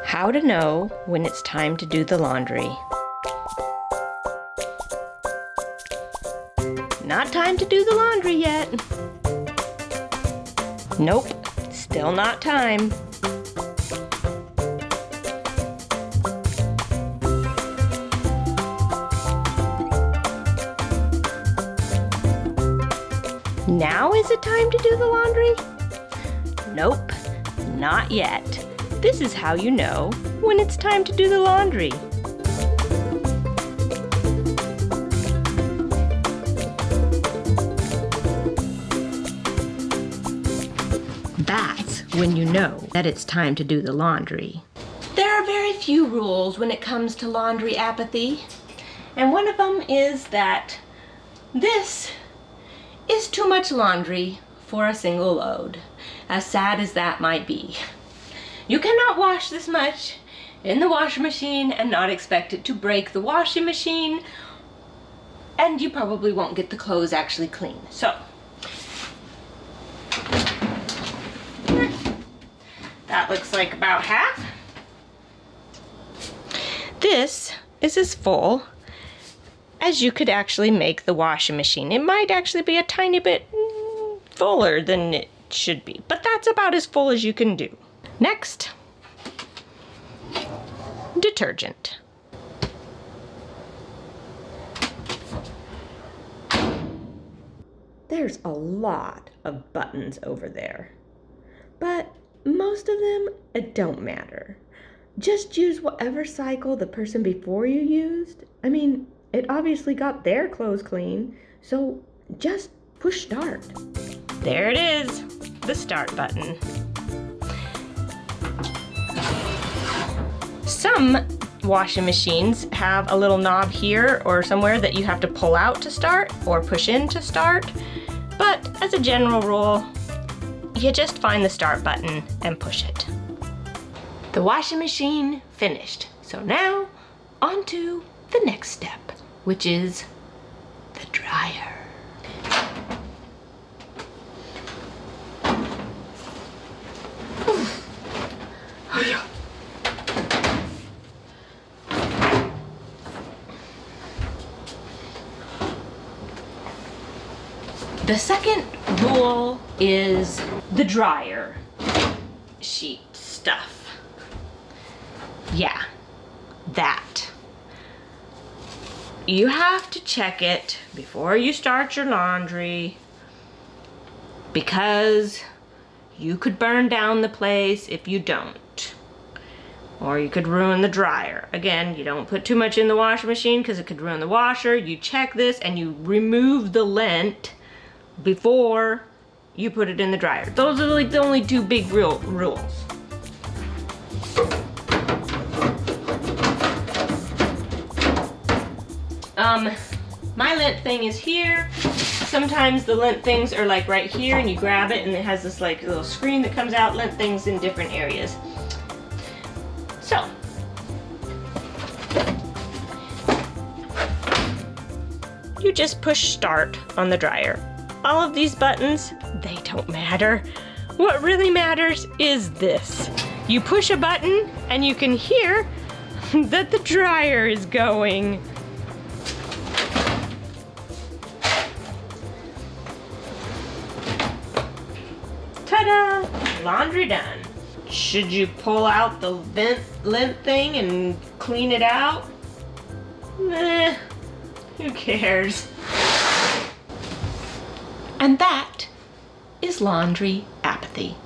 How to know when it's time to do the laundry. Not time to do the laundry yet. Nope, still not time. Now is it time to do the laundry? Nope, not yet. This is how you know when it's time to do the laundry. That's when you know that it's time to do the laundry. There are very few rules when it comes to laundry apathy, and one of them is that this is too much laundry for a single load, as sad as that might be. You cannot wash this much in the washing machine and not expect it to break the washing machine, and you probably won't get the clothes actually clean. So, that looks like about half. This is as full as you could actually make the washing machine. It might actually be a tiny bit fuller than it should be, but that's about as full as you can do. Next, detergent. There's a lot of buttons over there, but most of them, it don't matter. Just use whatever cycle the person before you used. I mean, it obviously got their clothes clean, so just push start. There it is, the start button. Some washing machines have a little knob here or somewhere that you have to pull out to start or push in to start, but as a general rule, you just find the start button and push it. The washing machine finished. So now, on to the next step, which is the dryer. Oh yeah. The second rule is the dryer sheet stuff. Yeah, that. You have to check it before you start your laundry because you could burn down the place if you don't. Or you could ruin the dryer. Again, you don't put too much in the washing machine because it could ruin the washer. You check this and you remove the lint before you put it in the dryer. Those are like the only two big rules. My lint thing is here. Sometimes the lint things are like right here and you grab it and it has this like little screen that comes out, lint things in different areas. So, you just push start on the dryer. All of these buttons, they don't matter. What really matters is this. You push a button and you can hear that the dryer is going. Ta-da! Laundry done. Should you pull out the lint thing and clean it out? Meh, who cares? And that is laundry apathy.